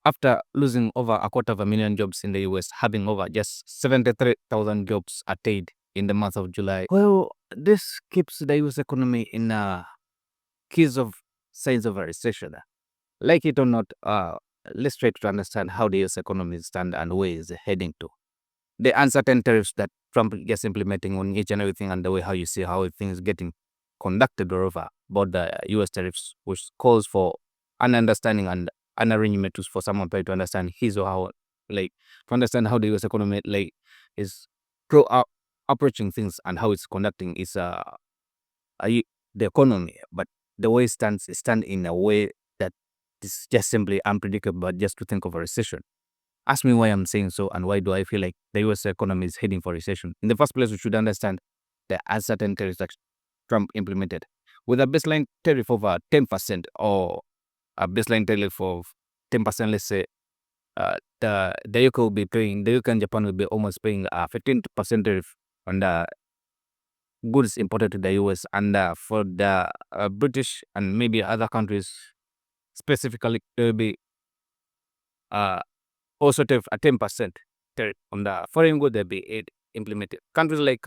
after losing over 250,000 jobs in the US, having over just 73,000 jobs attained in the month of July. Well, this keeps the US economy in a case of signs of a recession. Like it or not, let's try to understand how the US economy stand and where is it heading to. The uncertain tariffs that Trump gets implementing on each and everything, and the way how you see how things getting conducted or over about the US tariffs, which calls for an understanding and an arrangement for someone to understand his or how, like, to understand how the US economy is approaching things and how it's conducting is the economy. But the way it stands in a way that is just simply unpredictable. But just to think of a recession. Ask me why I'm saying so and why do I feel like the US economy is heading for recession. In the first place, we should understand the uncertain tariffs that Trump implemented. With a baseline tariff of 10% or a baseline tariff of 10%, let's say, the UK will be paying, the UK and Japan will be almost paying a 15% tariff on the goods imported to the US. And for the British and maybe other countries, specifically, there will be also tariff a 10% tariff on the foreign goods that be implemented. Countries like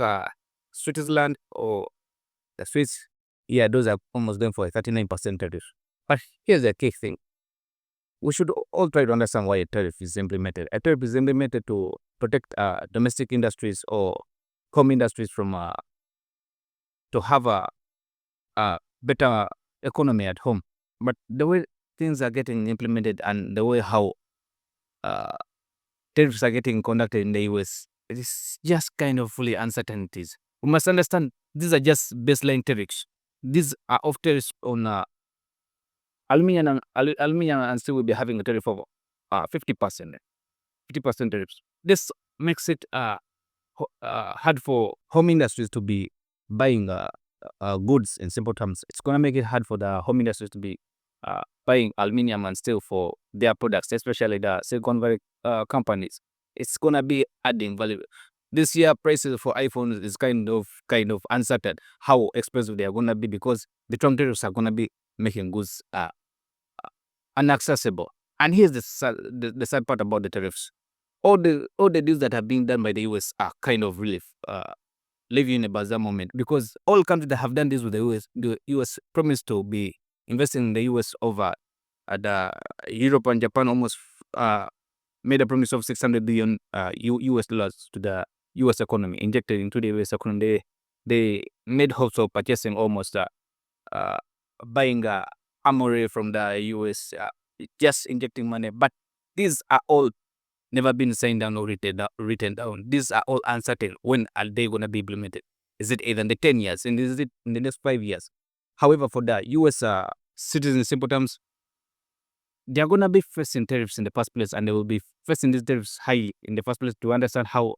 Switzerland or the Swiss, yeah, those are almost going for a 39% tariff. But here's the key thing. We should all try to understand why a tariff is implemented. A tariff is implemented to protect domestic industries or home industries from to have a better economy at home. But the way things are getting implemented and the way how tariffs are getting conducted in the US, it is just kind of fully uncertainties. We must understand these are just baseline tariffs. These are off tariffs on aluminum and steel will be having a tariff of 50%. 50% tariffs. This makes it hard for home industries to be buying goods in simple terms. It's going to make it hard for the home industries to be buying aluminum and steel for their products, especially the Silicon Valley companies. It's going to be adding value. This year, prices for iPhones is kind of uncertain how expensive they are going to be because the Trump tariffs are going to be making goods inaccessible. And here's the sad part about the tariffs. All the deals that are being done by the US are kind of relief, leaving in a bizarre moment because all countries that have done this with the US promised to be investing in the US over the Europe and Japan almost made a promise of 600 billion US dollars to the US economy, injected into the US economy. They made hopes of purchasing almost buying armory from the US, just injecting money. But these are all never been signed down or written down. These are all uncertain. When are they going to be implemented? Is it either in the 10 years? And is it in the next 5 years? However, for the US citizens, in simple terms, they are going to be facing tariffs in the first place, and they will be facing these tariffs high in the first place. To understand how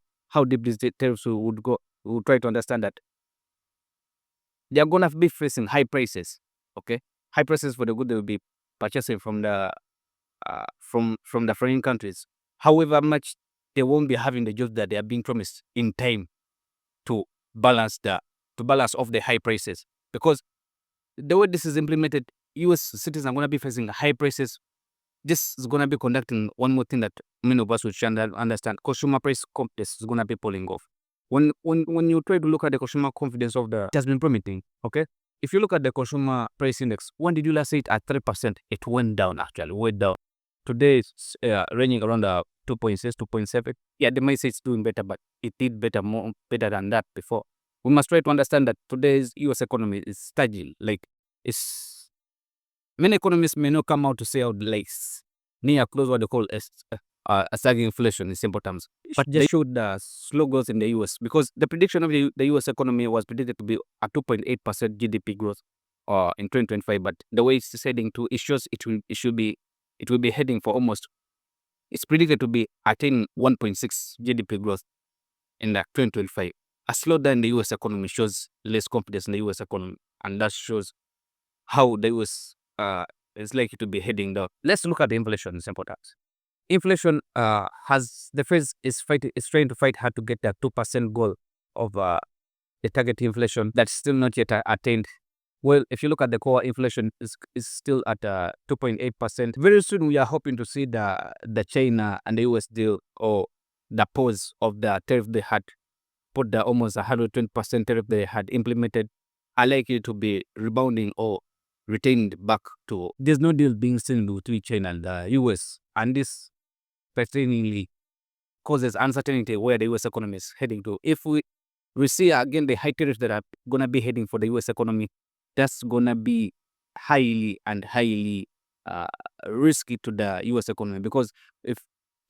deep these tariffs would go, we will try to understand that they are going to be facing high prices. Okay, high prices for the good they will be purchasing from the from the foreign countries. However much they won't be having the jobs that they are being promised in time to balance off the high prices, because the way this is implemented, US citizens are going to be facing high prices. This is going to be conducting one more thing that many of us should understand. Consumer price confidence is going to be pulling off. When you try to look at the consumer confidence of it has been plummeting. Okay, if you look at the consumer price index, when did you last see it at 3%? It went down, actually went down. Today it's ranging around 2.6, 2.7. Yeah, they might say it's doing better, but it did better than that before. We must try to understand that today's US economy is stagnant. Like, it's many economists may not come out to say out like near close what they call a staggering inflation in simple terms, but just showed the slow growth in the US, because the prediction of the US economy was predicted to be a 2.8% GDP growth in 2025. But the way it's heading to, it shows it will be heading for almost. It's predicted to be attaining 1.6 GDP growth in 2025. A slowdown in the US economy shows less confidence in the US economy, and that shows how the US is likely to be heading down. Let's look at the inflation in simple terms. Inflation has the Fed is trying to fight hard to get that 2% goal of the target inflation that's still not yet attained. Well, if you look at the core inflation, is still at 2.8%. Very soon, we are hoping to see the China and the US deal, or the pause of the tariff they had put, the almost 120% tariff they had implemented, are likely to be rebounding or retained back to. There's no deal being seen between China and the US, and this pertainingly causes uncertainty where the US economy is heading to. If we see again the high tariffs that are going to be heading for the US economy, that's going to be highly and highly risky to the US economy, because if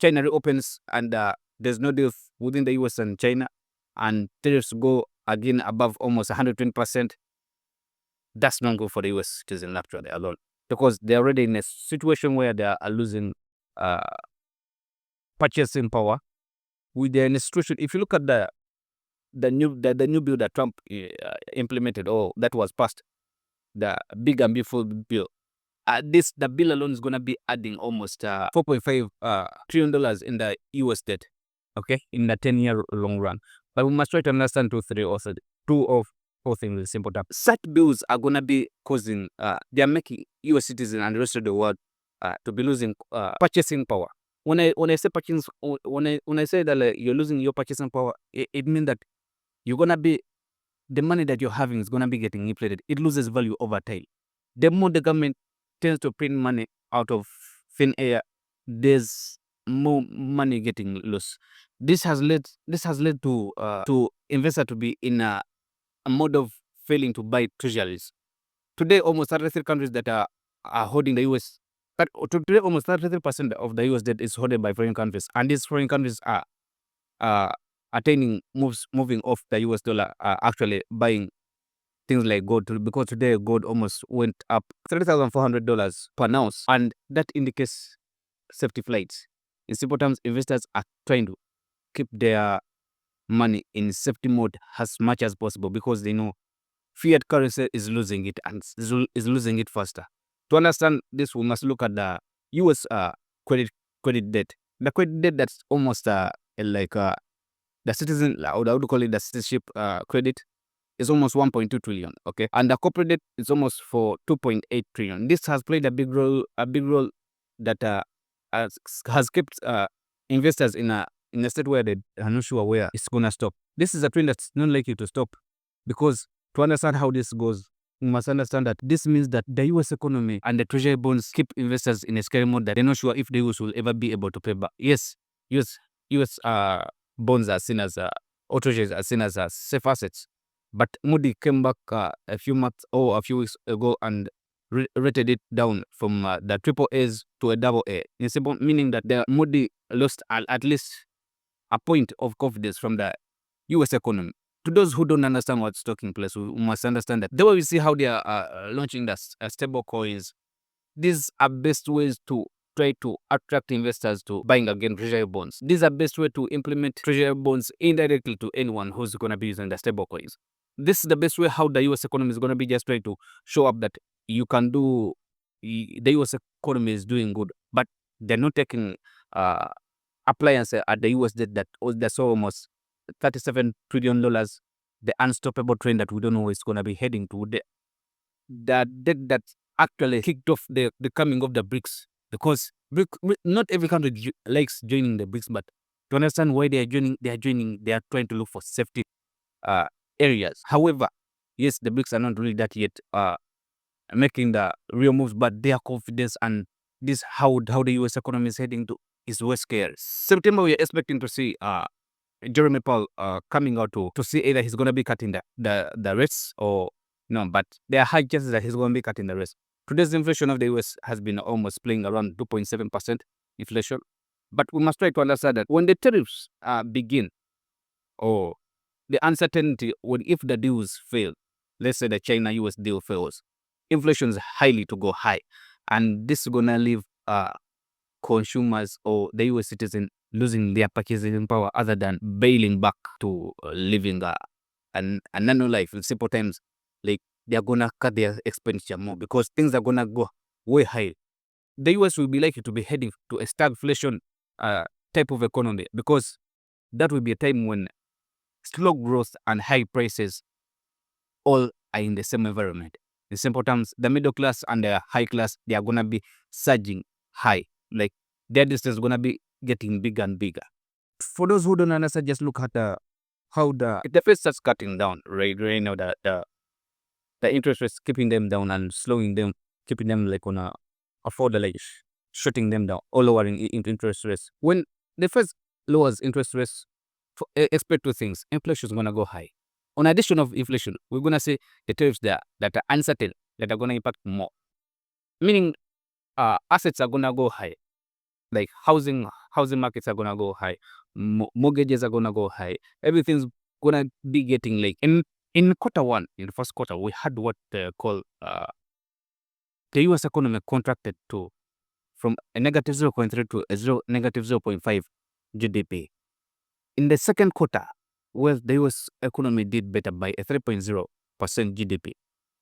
China reopens and there's no deal within the US and China, and tariffs go again above almost 120%, that's not good for the US citizen actually alone, because they're already in a situation where they are losing uh, purchasing power. They're in a situation, if you look at the new bill that Trump implemented, or that was passed, the big and beautiful bill. The bill alone is going to be adding almost $4.5 trillion in the US debt, okay, in the 10-year long run. But we must try to understand two of four things in simple terms. Such bills are going to be causing, they are making US citizens and the rest of the world to be losing purchasing power. When I say purchasing, when I say that you're losing your purchasing power, it means that you're gonna be, the money that you're having is gonna be getting inflated. It loses value over time. The more the government tends to print money out of thin air, there's more money getting lost. This has led to investor to be in a mode of failing to buy treasuries. Today, almost 33 countries that are holding the US. But today, almost 33% of the US debt is holded by foreign countries, and these foreign countries are moving off the US dollar, actually buying things like gold, because today gold almost went up $3,400 per ounce, and that indicates safety flights. In simple terms, investors are trying to keep their money in safety mode as much as possible, because they know fiat currency is losing it, and is losing it faster. To understand this, we must look at the US credit debt. The credit debt, that's almost like the citizen, I would call it the citizenship credit, is almost 1.2 trillion. Okay, and the corporate debt is almost for 2.8 trillion. This has played a big role that has kept investors in a state where they are not sure where it's gonna stop. This is a trend that's not likely to stop, because to understand how this goes, we must understand that this means that the US economy and the treasury bonds keep investors in a scary mode, that they're not sure if the US will ever be able to pay back. Yes, US bonds are seen as or treasuries are seen as safe assets, but Moody came back a few months or a few weeks ago and rated it down from the triple A's to a double A. In simple, meaning that the Moody lost at least a point of confidence from the US economy. To those who don't understand what's taking place, we must understand that the way we see how they are launching the stable coins, these are best ways to try to attract investors to buying again treasury bonds. These are best way to implement treasury bonds indirectly to anyone who's going to be using the stable coins. This is the best way how the US economy is going to be just trying to show up that you can do, the US economy is doing good, but they're not taking appliance at the US debt that's almost $37 trillion, the unstoppable trend that we don't know where it's going to be heading to. The debt that actually kicked off the coming of the BRICS, because not every country likes joining the BRICS, but to understand why they are joining, they are trying to look for safety areas. However, yes, the BRICS are not really that yet making the real moves, but their confidence and this how the US economy is heading to is way scary. September, we are expecting to see Jeremy Powell coming out to see either he's going to be cutting the rates or no, but there are high chances that he's going to be cutting the rates. Today's inflation of the US has been almost playing around 2.7% inflation, but we must try to understand that when the tariffs begin, or the uncertainty, if the deals fail, let's say the China-US deal fails, inflation is highly to go high, and this is going to leave consumers or the US citizen losing their purchasing power, other than bailing back to living a nano life. In simple terms, like they're gonna cut their expenditure more because things are gonna go way high. The US will be likely to be heading to a stagflation type of economy, because that will be a time when slow growth and high prices all are in the same environment. In simple terms, the middle class and the high class, they are gonna be surging high. Like their distance is gonna be getting bigger and bigger. For those who don't understand, just look at how the Fed starts cutting down, right now the interest rates, keeping them down and slowing them, keeping them like on a further, like shutting them down or lowering interest rates. When the Fed lowers interest rates, expect two things: inflation is gonna go high. On addition of inflation, we're gonna see the tariffs that are uncertain, that are gonna impact more. Meaning, assets are gonna go high, like housing markets are gonna go high, mortgages are gonna go high. Everything's gonna be getting like in quarter one, in the first quarter, we had what they call the U.S. economy contracted to from a negative 0.3 to a negative 0.5 GDP. In the second quarter, well, the U.S. economy did better by a 3.0% GDP.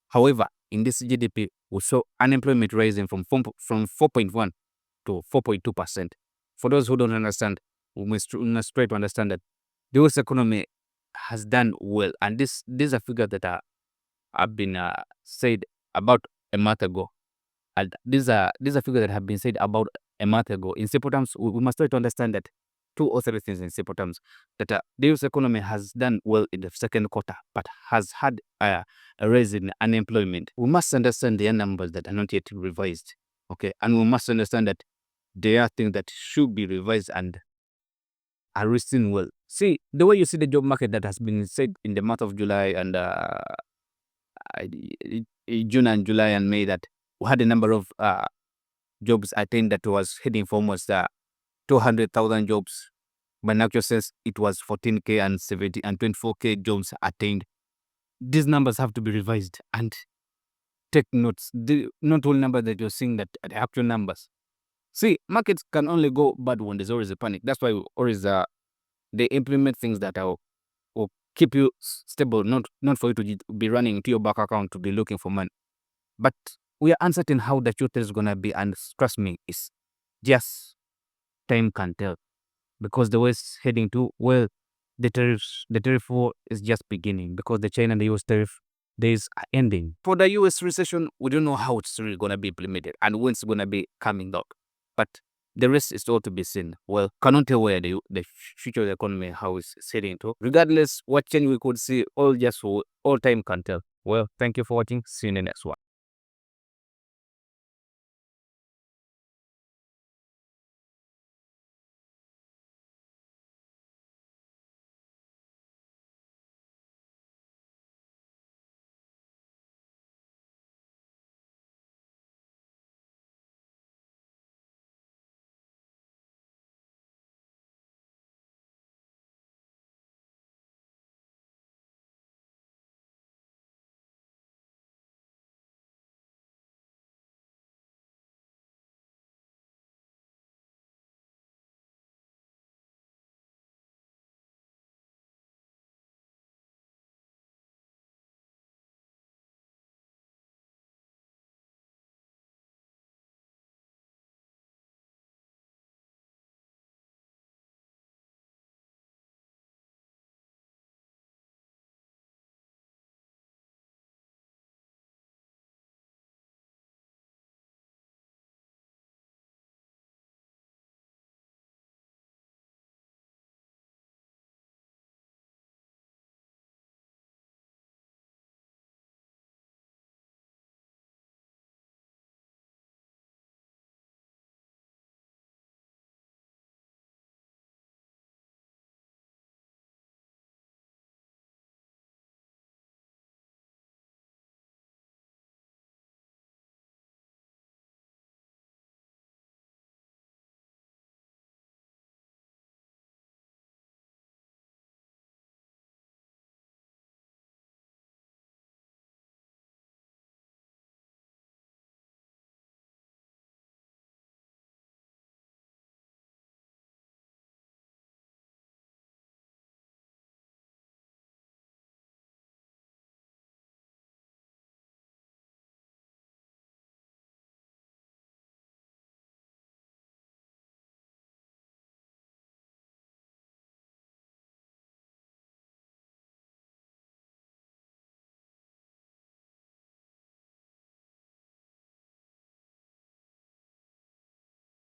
However, in this GDP, we saw unemployment rising from 4.1 to 4.2%. For those who don't understand, we must try to understand that the U.S. economy has done well, and these are figures that have been said about a month ago. And these are figures that have been said about a month ago. In simple terms, we must try to understand that two or three things in simple terms, that the US economy has done well in the second quarter, but has had a rise in unemployment. We must understand their numbers that are not yet revised, okay? And we must understand that there are things that should be revised and are rising well. See, the way you see the job market that has been said in the month of July and June and July and May, that we had a number of jobs attained that was heading for almost 200,000 jobs. But in actual sense, it was 14K and 70 and 24K jobs attained. These numbers have to be revised and take notes. The not all numbers that you're seeing that are the actual numbers. See, markets can only go bad when there's always a panic. That's why we always they implement things that will keep you stable, not for you to be running into your bank account to be looking for money. But we are uncertain how the future is gonna be, and trust me, it's just time can tell. Because the way it's heading to, well, the tariff war is just beginning, because the China and the US tariff days are ending. For the US recession, we don't know how it's really gonna be implemented and when it's gonna be coming up. But the rest is all to be seen. Well, cannot tell where the future of the economy, how it's heading to. Regardless what change we could see, all time can tell. Well, thank you for watching. See you in the next one.